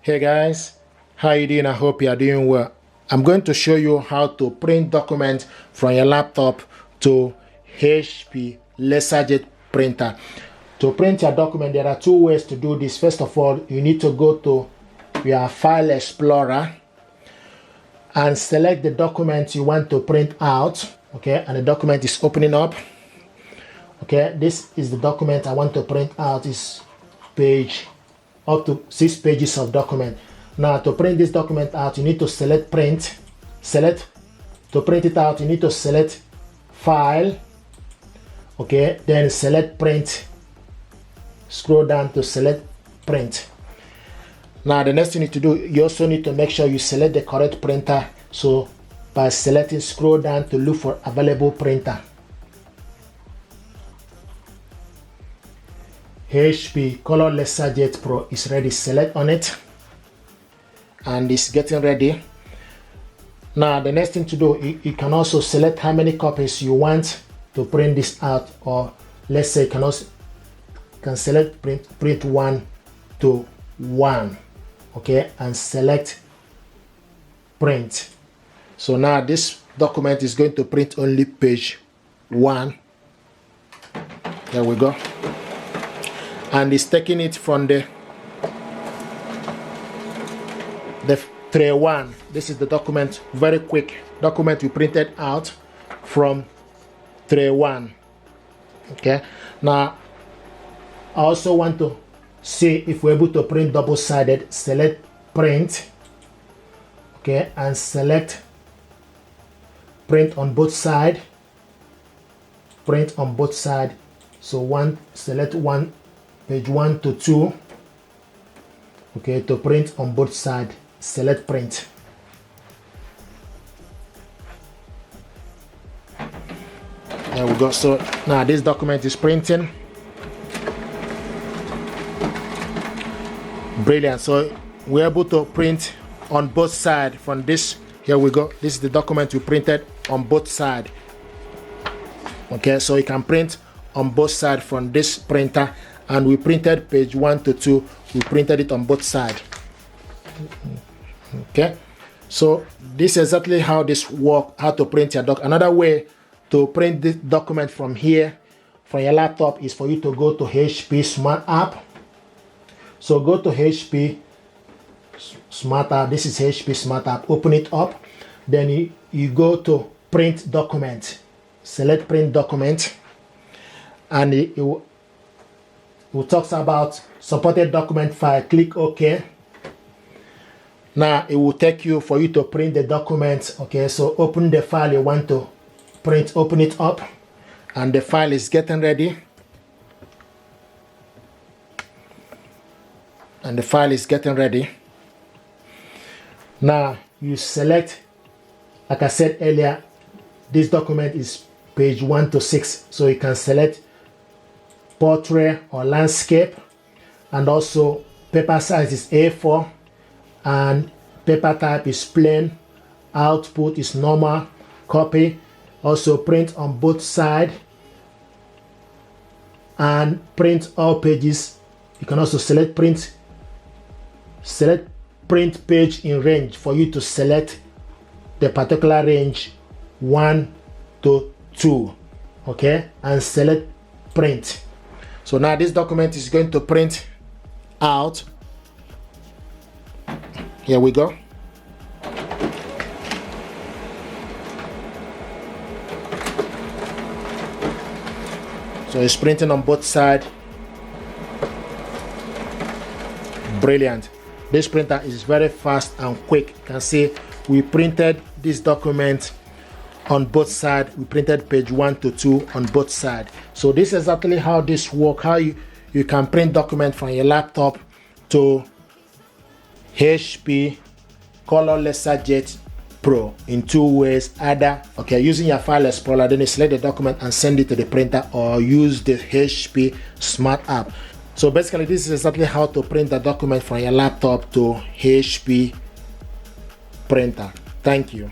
Hey guys, how you doing? I hope you are doing well. I'm going to show you how to print documents from your laptop to HP LaserJet printer. To print your document, there are two ways to do this. First of all, you need to go to your File Explorer and select the document you want to print out. Okay, and the document is opening up. Okay, this is the document I want to print out. Is page up to 6 pages of document. Now to print this document out, you need to select print. To print it out, you need to select file. Okay, then select print. Scroll down to select print. Now the next thing you need to do, you also need to make sure you select the correct printer. So by selecting, scroll down to look for available printer. HP Color LaserJet Pro is ready. Select on it and it's getting ready. Now the next thing to do, you can also select how many copies you want to print this out, or let's say you can select print 1 to 1. Okay, and select print. So now this document is going to print only page 1. There we go. And it's taking it from the tray 1. This is the document, very quick document we printed out from tray 1. Okay, now I also want to see if we're able to print double-sided. Select print. Okay, and select print on both sides. Print on both sides. So select page 1 to 2. Okay, to print on both sides, select print. There we go. So now this document is printing. Brilliant. So we're able to print on both sides from this. Here we go. This is the document we printed on both sides. Okay, so you can print on both sides from this printer. And we printed page 1 to 2. We printed it on both sides. Okay, so this is exactly how this works. How to print your doc. Another way to print this document from here, from your laptop, is for you to go to HP Smart App. So go to HP Smart App. This is HP Smart App. Open it up. Then you go to print document. Select print document, and it talks about supported document file. Click OK. Now it will take you for you to print the document. Okay, so open the file you want to print. Open it up, and the file is getting ready. And the file is getting ready. Now you select, like I said earlier, this document is page 1 to 6. So you can select portrait or landscape, and also paper size is A4, and paper type is plain, output is normal, copy. Also print on both sides and print all pages. You can also select print page in range for you to select the particular range 1 to 2. Okay, and select print. So now this document is going to print out. Here we go. So it's printing on both sides. Brilliant. This printer is very fast and quick. You can see we printed this document on both sides. We printed page 1 to 2 on both sides. So this is exactly how this works, how you can print document from your laptop to HP Color LaserJet Pro in 2 ways. Either using your File Explorer, then you select the document and send it to the printer, or use the HP Smart App. So basically this is exactly how to print the document from your laptop to HP printer. Thank you.